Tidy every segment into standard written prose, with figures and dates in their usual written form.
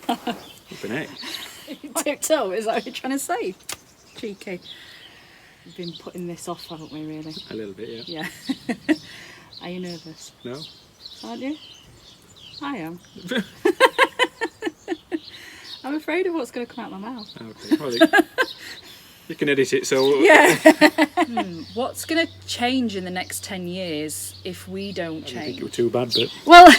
Open it. Tiptoe, is that what you're trying to say? Cheeky. We've been putting this off, haven't we, really? A little bit, yeah. Yeah. Are you nervous? No. Aren't you? I am. I'm afraid of what's going to come out my mouth. Okay. Well, you can edit it, so... Yeah. What's going to change in the next 10 years if we don't I change? don't think it was too bad, but... Well,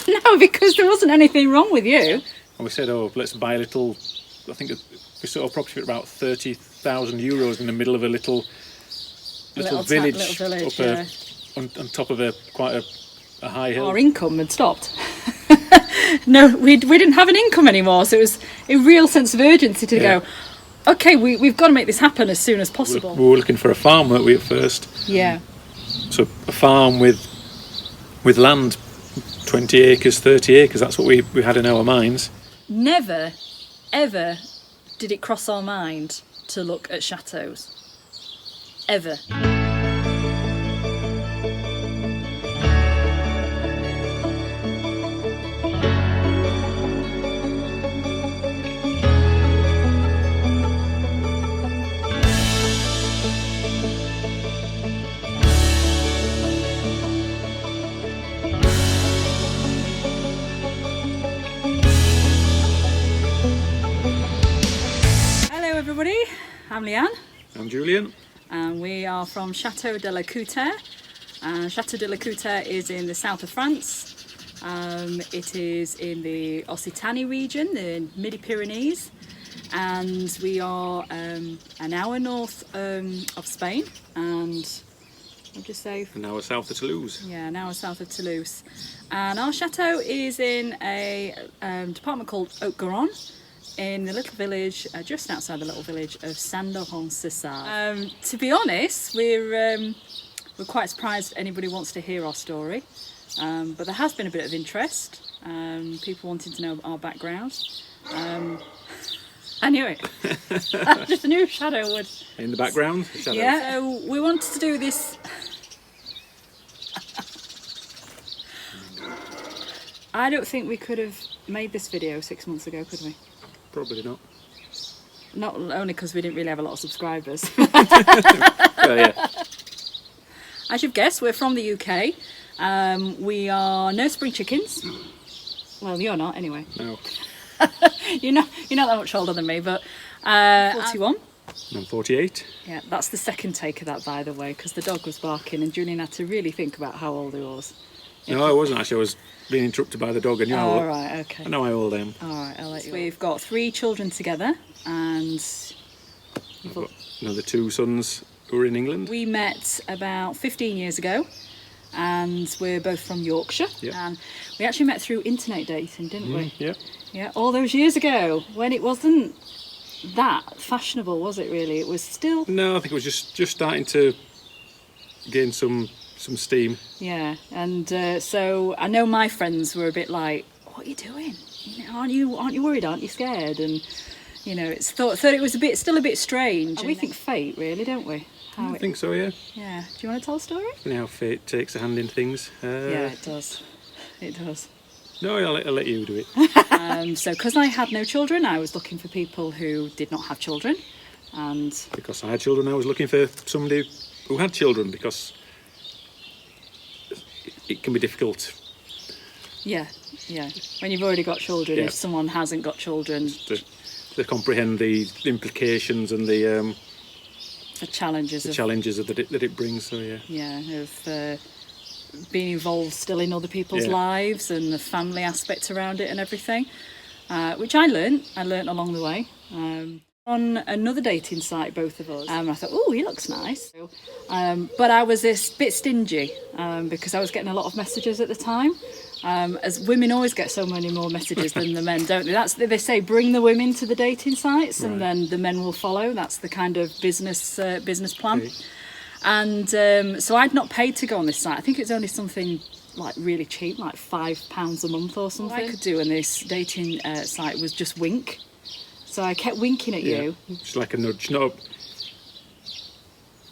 no, because there wasn't anything wrong with you. And we said, oh, let's buy a little... I think we saw a property for about €30,000 in the middle of a little village, yeah. on top of quite a high hill. Our income had stopped. No, we didn't have an income anymore, so it was a real sense of urgency to go, okay, we've got to make this happen as soon as possible. We were looking for a farm, weren't we, at first? Yeah. So a farm with land, 20 acres, 30 acres, that's what we had in our minds. Never, ever did it cross our mind to look at chateaus. Ever. Everybody, I'm Leanne. I'm Julian. And we are from Chateau de la Couture. Chateau de la Couture is in the south of France. It is in the Occitanie region, the Midi-Pyrenees, and we are an hour north of Spain, and I'll just say... An hour south of Toulouse. Yeah, an hour south of Toulouse. And our chateau is in a department called Haute-Garonne, in the little village, just outside the little village of Saint-Laurent-Cessard. To be honest, we're quite surprised anybody wants to hear our story, but there has been a bit of interest, people wanting to know our background. I knew it. I just knew Shadow would. In the background, the shadow. Yeah, so we wanted to do this. I don't think we could have made this video 6 months ago, could we? Probably not. Not only because we didn't really have a lot of subscribers. Yeah. As you've guessed, we're from the UK. We are no spring chickens. Well, you're not anyway. No. You're not that much older than me, but 41. I'm 48. Yeah, that's the second take of that, by the way, because the dog was barking and Julian had to really think about how old he was. No, I wasn't actually. I was being interrupted by the dog. And Oh, right, okay. I know how old I am. All right, I'll let you. We've got 3 children together, and I've got another 2 sons who are in England. we met about 15 years ago, and we're both from Yorkshire. Yep. And we actually met through internet dating, didn't we? Yep. Yeah, all those years ago, when it wasn't that fashionable, was it really? It was still... No, I think it was just starting to gain some steam. Yeah, and so I know my friends were a bit like, what are you doing? You know, aren't you worried? Aren't you scared? And, you know, it's thought it was still a bit strange. We think fate, really, don't we? I think so, yeah. Yeah. Do you want to tell a story? You know how fate takes a hand in things. Yeah, it does. It does. No, I'll let you do it. So because I had no children, I was looking for people who did not have children. And Because I had children, I was looking for somebody who had children, because it can be difficult yeah, when you've already got children, Yeah. if someone hasn't got children, to comprehend the implications and the challenges challenges that it brings. So of being involved still in other people's lives and the family aspect around it and everything, which I learnt along the way. On another dating site, both of us, I thought, oh, he looks nice. But I was a bit stingy because I was getting a lot of messages at the time. As women always get so many more messages than the men, don't they? They say bring the women to the dating sites, and then the men will follow. That's the kind of business plan. Okay. And so I'd not paid to go on this site. I think it's only something like really cheap, like £5 a month or something. What I could do on this dating site was just wink. So I kept winking at you. Just like a nudge, not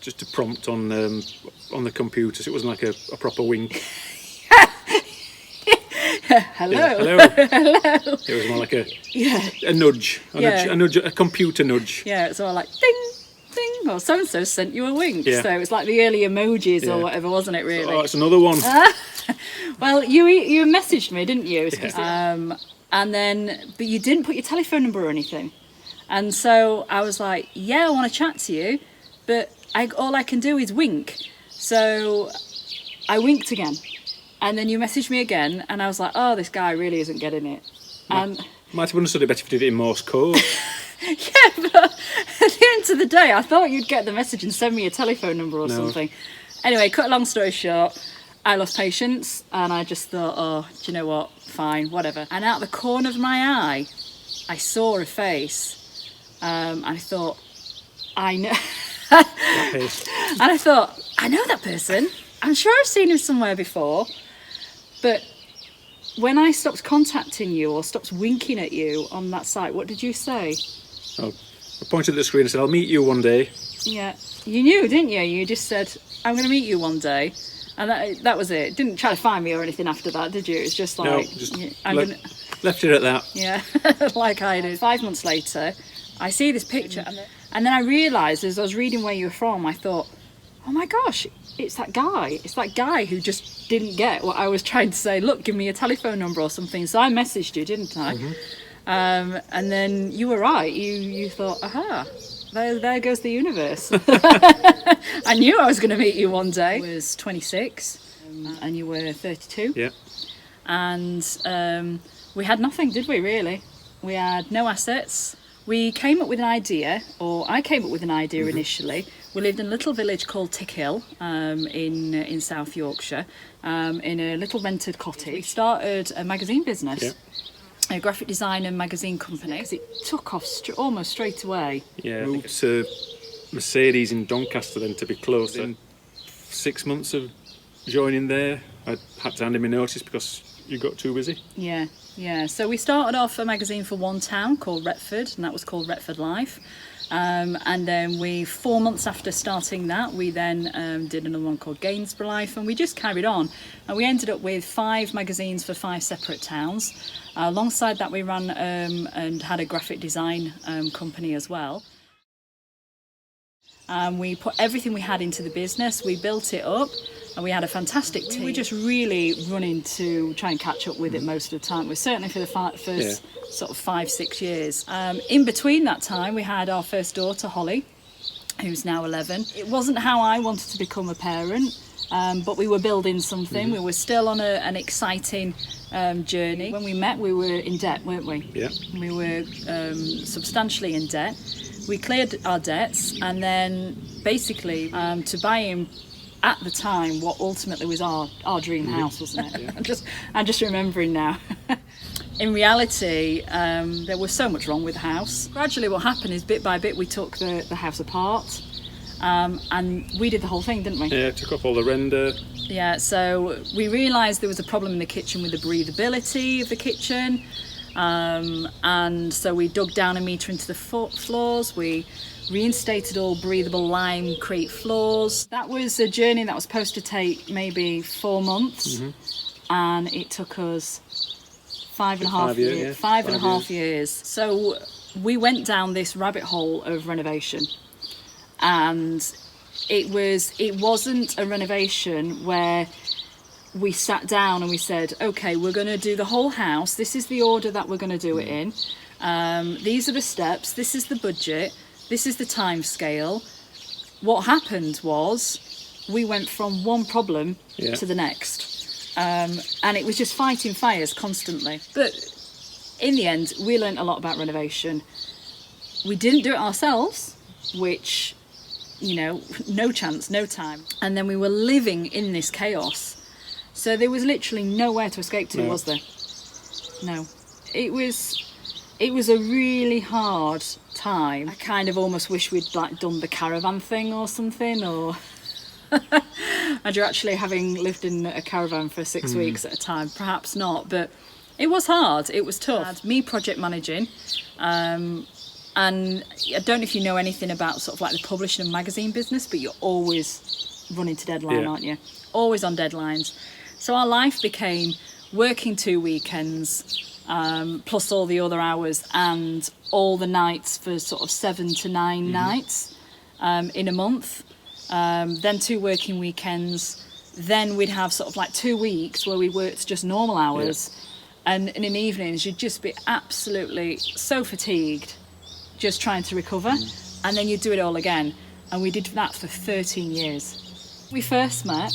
just a prompt on the computer. So it wasn't like a proper wink. hello. Yeah, hello. Hello. It was more like a Yeah. nudge, Yeah. a nudge, a computer nudge. Yeah, it's all like ding, ding, or so-and-so sent you a wink. Yeah. So it's like the early emojis Yeah. or whatever, wasn't it, really? Oh, it's another one. Well, you messaged me, didn't you? Yeah. And then, but you didn't put your telephone number or anything. And so I was like, yeah, I want to chat to you, but all I can do is wink. So I winked again. And then you messaged me again, and I was like, oh, this guy really isn't getting it. And Might have understood it better if you did it in Morse code. yeah, but at the end of the day, I thought you'd get the message and send me a telephone number or something. Anyway, cut a long story short, I lost patience, and I just thought, oh, do you know what? Fine, whatever. And out the corner of my eye, I saw a face, and I thought, I know. And I thought, I know that person. I'm sure I've seen him somewhere before. But when I stopped contacting you or stopped winking at you on that site, what did you say? Oh, I pointed at the screen and said, I'll meet you one day. Yeah, you knew, didn't you? You just said, I'm going to meet you one day. And that was it. Didn't try to find me or anything after that, did you? It was just like... No, just I'm gonna... left it at that. Yeah, like I did. 5 months later, I see this picture. And then I realised, as I was reading where you were from, I thought, oh my gosh, it's that guy. It's that guy who just didn't get what I was trying to say. Look, give me a telephone number or something. So I messaged you, didn't I? Mm-hmm. And then you were right. You thought, aha, there goes the universe. I knew I was going to meet you one day. I was 26 and you were 32. Yeah. And we had nothing, did we, really? We had no assets. We came up with an idea, or I came up with an idea initially. We lived in a little village called Tickhill in South Yorkshire, in a little rented cottage. We started a magazine business, a graphic design and magazine company. It took off almost straight away. Yeah, moved to Mercedes in Doncaster then to be close. In 6 months of joining there, I had to hand in my notice because you got too busy. Yeah. So we started off a magazine for one town called Retford, and that was called Retford Life. And then 4 months after starting that, we then did another one called Gainsborough Life, and we just carried on. And we ended up with 5 magazines for 5 separate towns. Alongside that, we ran and had a graphic design company as well. We put everything we had into the business, we built it up, and we had a fantastic team. We were just really running to try and catch up with it most of the time. We're certainly for the first sort of 5-6 years. In between that time, we had our first daughter, Holly, who's now 11. It wasn't how I wanted to become a parent, but we were building something. We were still on an exciting journey. When we met, we were in debt, weren't we? Yeah. We were substantially in debt. We cleared our debts, and then basically to buy in, at the time, what ultimately was our dream house, wasn't it? I'm just remembering now. In reality, there was so much wrong with the house. Gradually what happened is, bit by bit, we took the house apart, and we did the whole thing, didn't we? Yeah, took off all the render. Yeah, so we realised there was a problem in the kitchen with the breathability of the kitchen. And so we dug down 1 metre into the floors. We reinstated all breathable limecrete floors. That was a journey that was supposed to take maybe 4 months, and it took us 5.5 years. 5.5 years. So we went down this rabbit hole of renovation, and it wasn't a renovation where we sat down and we said, okay, we're going to do the whole house. This is the order that we're going to do it in. These are the steps. This is the budget. This is the time scale. What happened was we went from one problem to the next. And it was just fighting fires constantly. But in the end, we learned a lot about renovation. We didn't do it ourselves, which, no chance, no time. And then we were living in this chaos. So there was literally nowhere to escape to, was there? No. It was a really hard time. I kind of almost wish we'd done the caravan thing or something, or and you're actually having lived in a caravan for 6 weeks at a time. Perhaps not, but it was hard. It was tough. Me project managing, and I don't know if you know anything about sort of like the publishing and magazine business, but you're always running to deadline, aren't you? Always on deadlines. So our life became working 2 weekends, plus all the other hours, and all the nights for sort of 7 to 9 nights in a month, then 2 working weekends, then we'd have sort of like 2 weeks where we worked just normal hours, and in the evenings you'd just be absolutely so fatigued just trying to recover, and then you'd do it all again. And we did that for 13 years. We first met,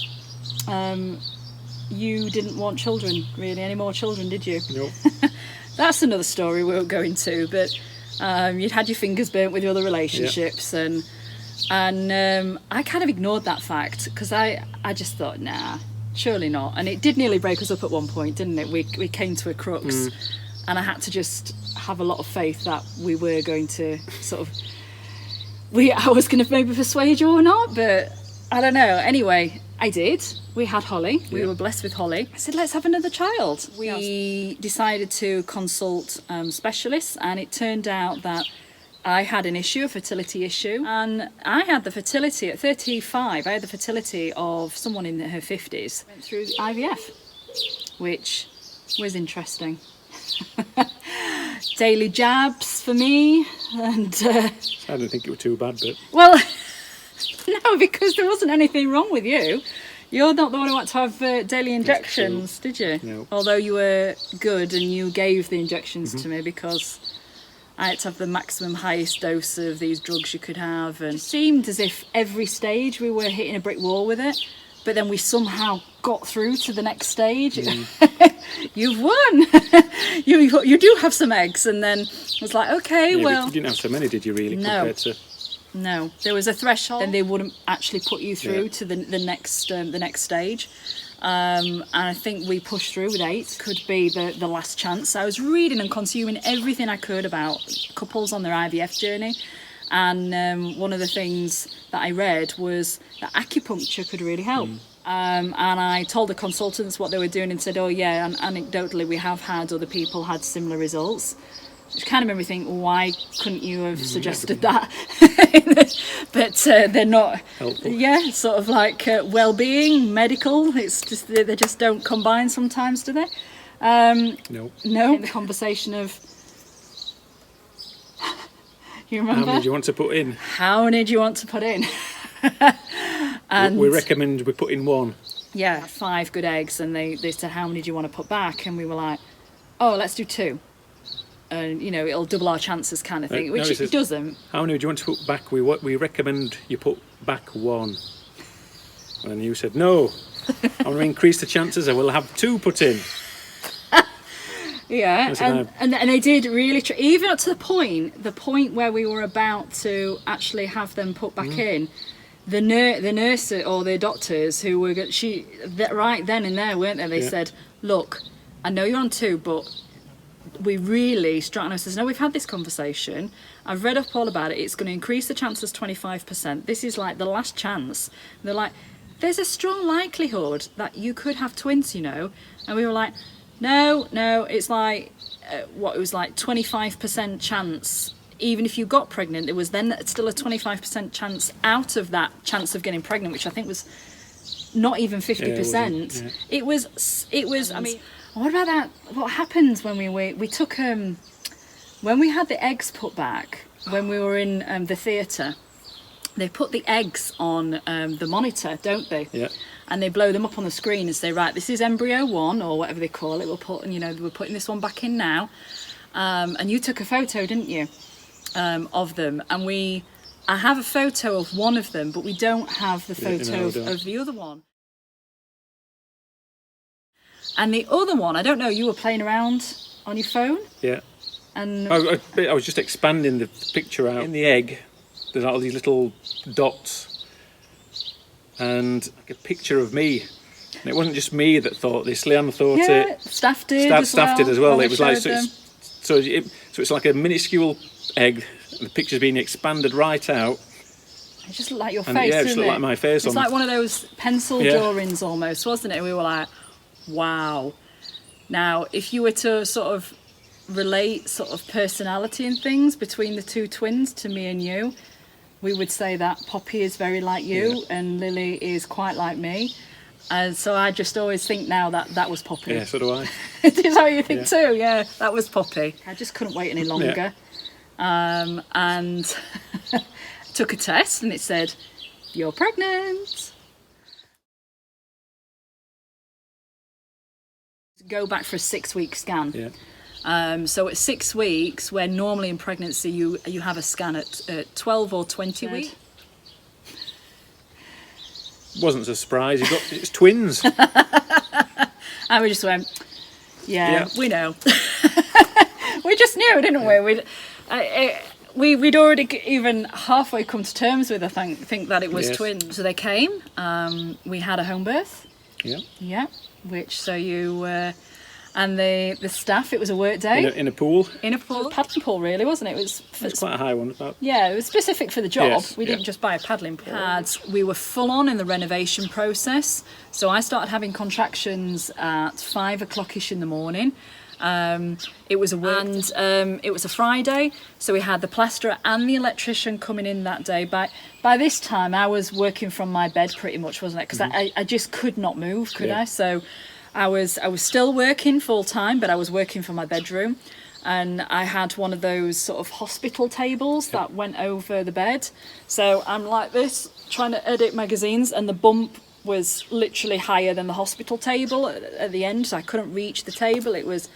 you didn't want children, really, any more children, did you? Nope. That's another story we won't go into, but you'd had your fingers burnt with your other relationships, and I kind of ignored that fact, because I just thought, nah, surely not. And it did nearly break us up at one point, didn't it? We came to a crux, and I had to just have a lot of faith that we were going to sort of, I was going to maybe persuade you or not, but I don't know. Anyway, I did. We had Holly. We were blessed with Holly. I said, let's have another child. We decided to consult specialists, and it turned out that I had an issue, a fertility issue, and I had the fertility at 35. I had the fertility of someone in her 50s. Went through IVF, which was interesting. Daily jabs for me, and I don't think it was too bad, but well, no, because there wasn't anything wrong with you. You're not the one who had to have daily injections, did you? No. Although you were good and you gave the injections to me, because I had to have the maximum highest dose of these drugs you could have, and it seemed as if every stage we were hitting a brick wall with it, but then we somehow got through to the next stage. You've won. you do have some eggs, and then I was like, okay, yeah, well, you didn't have so many, did you, really? No. Compared to... No, there was a threshold, and they wouldn't actually put you through to the next stage. And I think we pushed through with 8. Could be the last chance. I was reading and consuming everything I could about couples on their IVF journey, and one of the things that I read was that acupuncture could really help. And I told the consultants what they were doing and said, oh yeah, and anecdotally we have had other people had similar results. Which kind of made me think, why couldn't you have suggested that? But they're not helpful. Yeah, sort of like well-being, medical. It's just they just don't combine sometimes, do they? No. No. In the conversation of, you remember? How many do you want to put in? How many do you want to put in? And we recommend we put in 1. Yeah, 5 good eggs, and they said, how many do you want to put back? And we were like, oh, let's do 2. And it'll double our chances, kind of thing, which it doesn't. How many do you want to put back? We recommend you put back 1. And you said, no, I want to increase the chances. I will have 2 put in. Yeah, and they did really even up to the point where we were about to actually have them put back in. The nurse or the doctors who were right then and there, weren't they? They said, look, I know you're on 2, but we really strong. I says, no, we've had this conversation. I've read up all about it. It's going to increase the chances 25%. This is like the last chance. And they're like, there's a strong likelihood that you could have twins, And we were like, no, it's like it was like 25% chance. Even if you got pregnant, there was then still a 25% chance out of that chance of getting pregnant, which I think was not even 50%. It was. I mean, what about that? What happened when we took when we had the eggs put back when we were in the theatre? They put the eggs on the monitor, don't they? Yeah. And they blow them up on the screen and say, right, this is embryo 1 or whatever they call it. We're putting this one back in now. And you took a photo, didn't you, of them? And I have a photo of one of them, but we don't have the photo of the other one. And the other one, I don't know, you were playing around on your phone? Yeah. And I was just expanding the picture out. In the egg, there's all these little dots and like a picture of me. And it wasn't just me that thought this, Leanne thought it. Staff did as well. It was like, so it's like a minuscule egg, and the picture's being expanded right out. It just looked like your face, didn't it? Yeah, it just looked like my face. It's like one of those pencil drawings almost, wasn't it? And we were like, wow. Now, if you were to sort of relate sort of personality and things between the 2 twins to me and you, we would say that Poppy is very like you and Lily is quite like me. And so I just always think now that that was Poppy. Yeah, so do I. Is that what you think too? Yeah, that was Poppy. I just couldn't wait any longer. And took a test and it said, "You're pregnant." Go back for a 6-week scan. Yeah. So at 6 weeks, where normally in pregnancy you have a scan at 12 or 20 weeks. Wasn't a surprise. It's twins. And we just went, yeah. We know. We just knew, didn't we? We'd already even halfway come to terms with, I think that it was twins. So they came. We had a home birth. Yeah. Yeah. Which, so you and the staff, it was a work day in a pool. In a pool, paddling pool, really, wasn't it? It was quite a high one. Yeah, it was specific for the job. Yes, We didn't just buy a paddling pool. We were full on in the renovation process. So I started having contractions at 5 o'clock-ish in the morning. It was it was a Friday, so we had the plasterer and the electrician coming in that day. By this time, I was working from my bed pretty much, wasn't it? Because I just could not move, could I? So I was still working full time, but I was working from my bedroom, and I had one of those sort of hospital tables that went over the bed. So I'm like this, trying to edit magazines, and the bump was literally higher than the hospital table at the end, so I couldn't reach the table. It was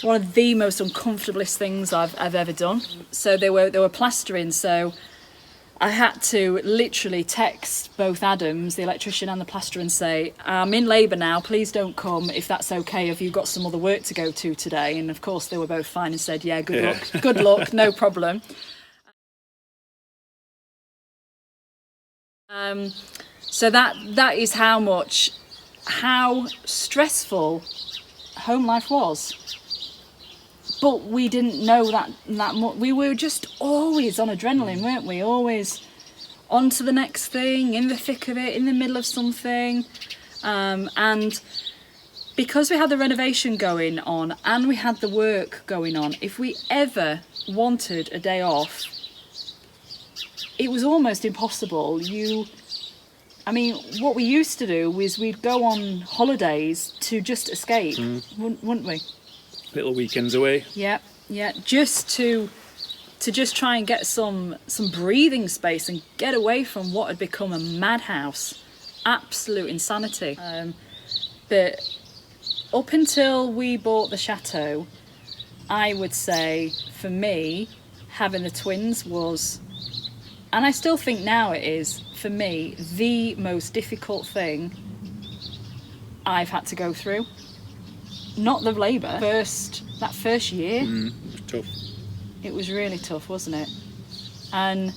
one of the most uncomfortablest things I've ever done. So they were plastering, so I had to literally text both Adams, the electrician and the plasterer, and say, "I'm in labour now, please don't come, if that's okay. Have you got some other work to go to today?" And of course they were both fine and said, "Yeah, good luck, no problem." So that is how stressful home life was. But we didn't know that much. We were just always on adrenaline, weren't we? Always on to the next thing, in the thick of it, in the middle of something. And because we had the renovation going on and we had the work going on, if we ever wanted a day off, it was almost impossible. What we used to do was we'd go on holidays to just escape, wouldn't we? Little weekends away. Yeah, just to just try and get some breathing space and get away from what had become a madhouse, absolute insanity. But up until we bought the chateau, I would say for me, having the twins was, and I still think now it is, for me, the most difficult thing I've had to go through. Not the labour. That first year. It was tough. It was really tough, wasn't it? And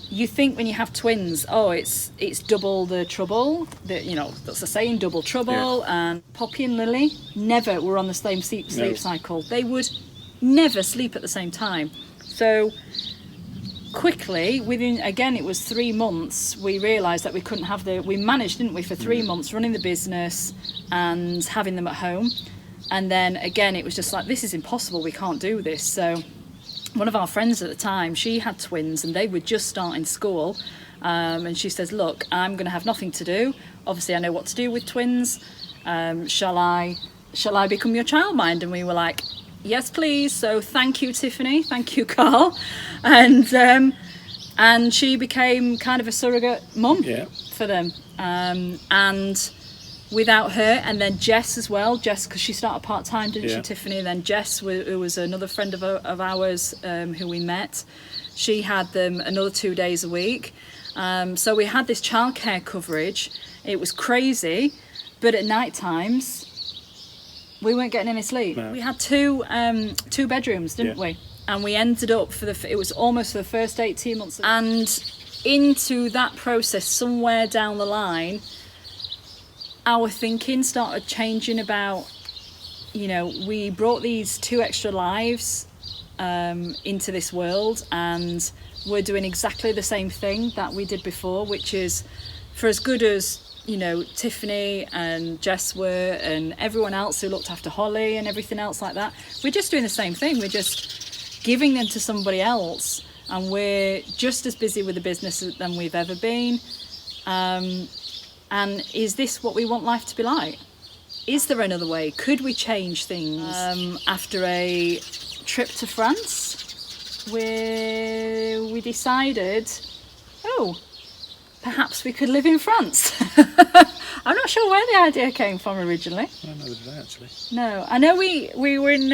you think when you have twins, it's double the trouble. That's the saying, double trouble. Yeah. And Poppy and Lily never were on the same sleep cycle. They would never sleep at the same time. So quickly, it was 3 months, we realised that we couldn't have we managed, didn't we, for 3 months running the business and having them at home. And then again, it was just like, this is impossible, we can't do this. So one of our friends at the time, she had twins and they were just starting school. And she says, "Look, I'm going to have nothing to do. Obviously, I know what to do with twins. Shall I become your childmind?" And we were like, "Yes, please." So thank you, Tiffany. Thank you, Carl. And she became kind of a surrogate mum for them. And without her, and then Jess as well. Jess, because she started part-time, didn't she, Tiffany? And then Jess, who was another friend of ours who we met, she had them another 2 days a week. So we had this childcare coverage. It was crazy, but at night times we weren't getting any sleep. No. We had two bedrooms, didn't we? And we ended up it was almost for the first 18 months. And into that process, somewhere down the line, our thinking started changing about, we brought these 2 extra lives into this world, and we're doing exactly the same thing that we did before, which is, for as good as Tiffany and Jess were, and everyone else who looked after Holly and everything else like that, we're just doing the same thing. We're just giving them to somebody else, and we're just as busy with the business than we've ever been. And is this what we want life to be like? Is there another way? Could we change things? After a trip to France, where we decided, perhaps we could live in France. I'm not sure where the idea came from originally. I don't know did I actually. No, I know we were in,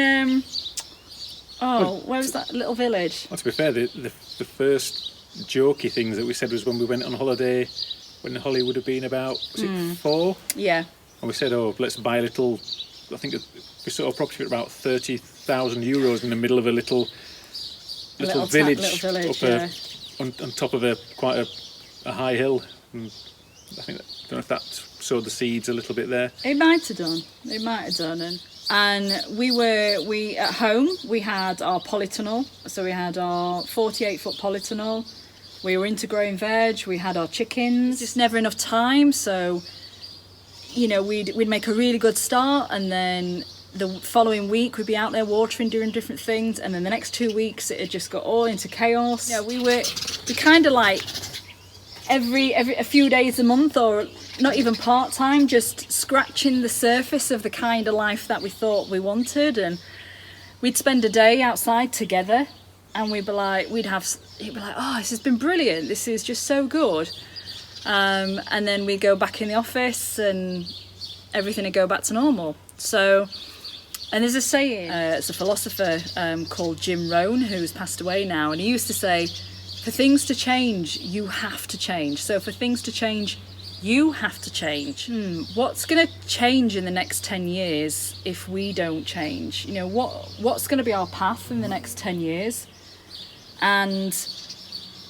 where was that little village? Well, to be fair, the first jokey things that we said was when we went on holiday, when Holly would have been about, was it 4? Yeah. And we said, let's buy a little, I think we saw a property for about 30,000 euros in the middle of a little village, on top of quite a high hill. And I don't know if that sowed the seeds a little bit there. It might have done. And we at home, we had our polytunnel. So we had our 48-foot polytunnel. We were into growing veg. We had our chickens. Just never enough time. So, we'd make a really good start, and then the following week we'd be out there watering, doing different things, and then the next 2 weeks it had just got all into chaos. We kind of like a few days a month, or not even part-time, just scratching the surface of the kind of life that we thought we wanted. And we'd spend a day outside together, and he'd be like, oh, this has been brilliant, this is just so good. And then we go back in the office and everything would go back to normal. So, and there's a saying, it's a philosopher called Jim Rohn, who's passed away now, and he used to say, for things to change, you have to change. So for things to change, you have to change. What's going to change in the next 10 years if we don't change? What's going to be our path in the next 10 years? And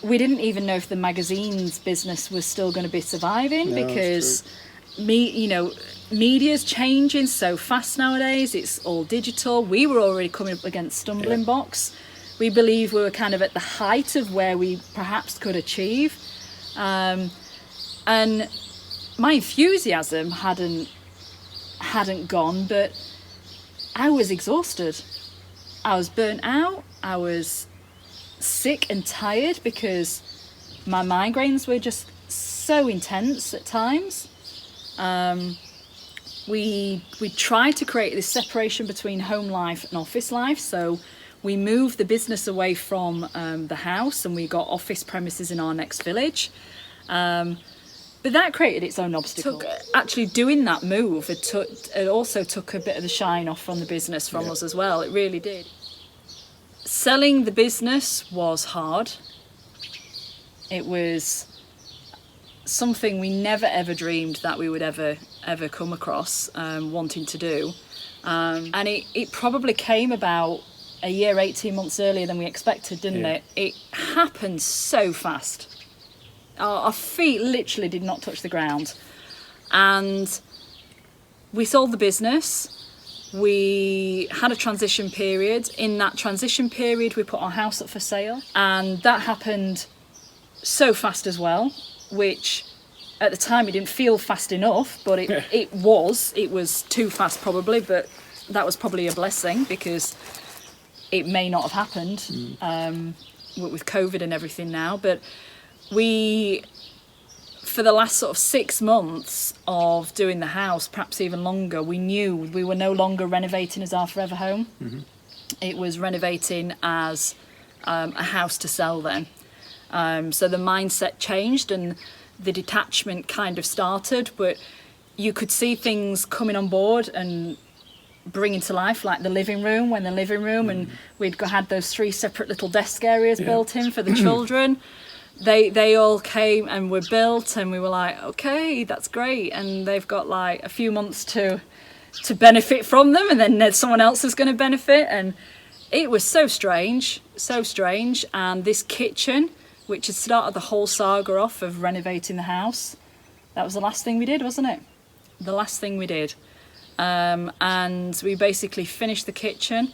we didn't even know if the magazine's business was still going to be surviving, because media's changing so fast nowadays. It's all digital. We were already coming up against stumbling blocks. We believe we were kind of at the height of where we perhaps could achieve. And my enthusiasm hadn't gone, but I was exhausted. I was burnt out. I was sick and tired because my migraines were just so intense at times. We tried to create this separation between home life and office life, so we moved the business away from the house, and we got office premises in our next village. But that created its own obstacle. Actually doing that move, it also took a bit of the shine off from the business from us as well. It really did. Selling the business was hard. It was something we never ever dreamed that we would ever come across wanting to do. And it probably came about a year, 18 months earlier than we expected, didn't it? It happened so fast. Our feet literally did not touch the ground. And we sold the business. We had a transition period. In that transition period, we put our house up for sale. And that happened so fast as well, which at the time it didn't feel fast enough, but it was too fast probably, but that was probably a blessing, because it may not have happened with COVID and everything now. But for the last sort of 6 months of doing the house, perhaps even longer, we knew we were no longer renovating as our forever home. Mm-hmm. It was renovating as a house to sell then. So the mindset changed and the detachment kind of started, but you could see things coming on board and bringing to life, like the living room, and we'd had those 3 separate little desk areas built in for the children. They all came and were built, and we were like, okay, that's great, and they've got like a few months to benefit from them, and then someone else is going to benefit. And it was so strange. And this kitchen, which had started the whole saga off of renovating the house, that was the last thing we did, wasn't it? The last thing we did. And we basically finished the kitchen,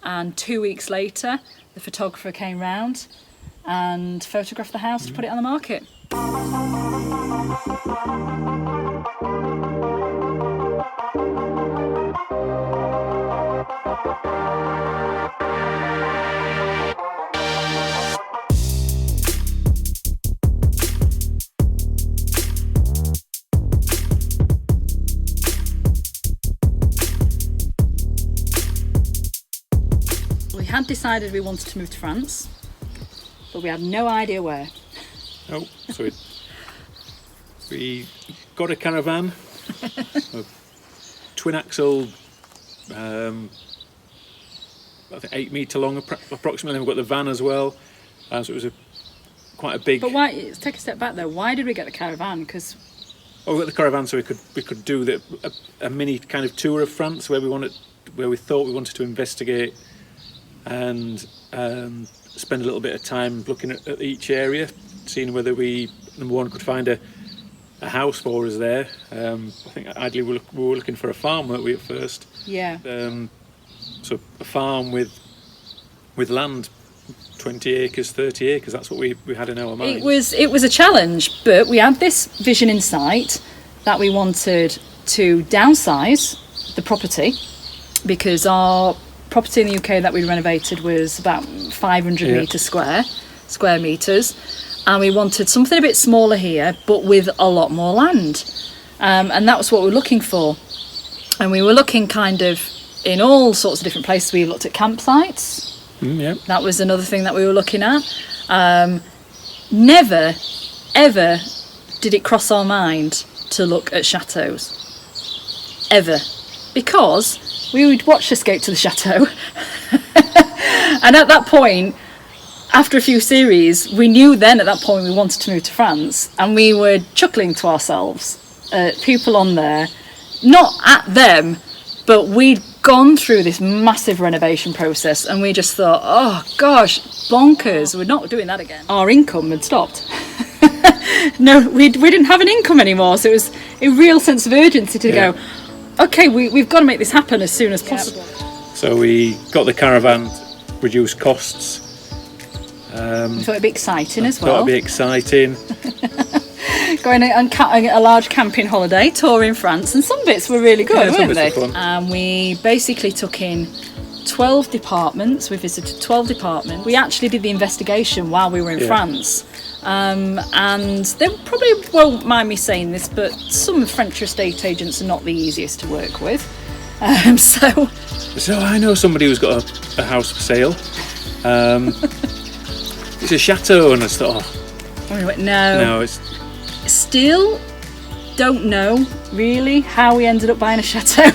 and 2 weeks later the photographer came round and photographed the house to put it on the market. We had decided we wanted to move to France, but we had no idea where. Oh, so we got a caravan, a twin axle, I think 8 metre long approximately. We've got the van as well, so it was quite a big. But why? Let's take a step back though. Why did we get the caravan? Because we got the caravan so we could do a mini kind of tour of France where we thought we wanted to investigate and spend a little bit of time looking at each area, seeing whether we, number one, could find a house for us there. I think ideally we were looking for a farm, weren't we, at first? Yeah. So a farm with land, 20 acres, 30 acres, that's what we had in our mind. It was a challenge, but we had this vision in sight that we wanted to downsize the property, because our property in the UK that we renovated was about 500 metres square metres, and we wanted something a bit smaller here but with a lot more land, and that was what we were looking for. And we were looking kind of in all sorts of different places. We looked at campsites. That was another thing that we were looking at. Never ever did it cross our mind to look at chateaus, ever, because we would watch Escapetothechateau and at that point, after a few series, we knew then at that point we wanted to move to France, and we were chuckling to ourselves at people on there, not at them, but we'd gone through this massive renovation process and we just thought, oh gosh, bonkers, we're not doing that again. Our income had stopped. No, we didn't have an income anymore, so it was a real sense of urgency to go, okay, we've got to make this happen as soon as possible. So we got the caravan, reduced costs. We thought it'd be exciting as well. Thought it'd be exciting. Going on a large camping holiday, tour in France, and some bits were really good, weren't they? And we basically took in 12 departments. We visited 12 departments. We actually did the investigation while we were in France. And they probably won't mind me saying this, but some French estate agents are not the easiest to work with. So I know somebody who's got a house for sale. It's a chateau, and I thought, we went, no, it's still don't know really how we ended up buying a chateau.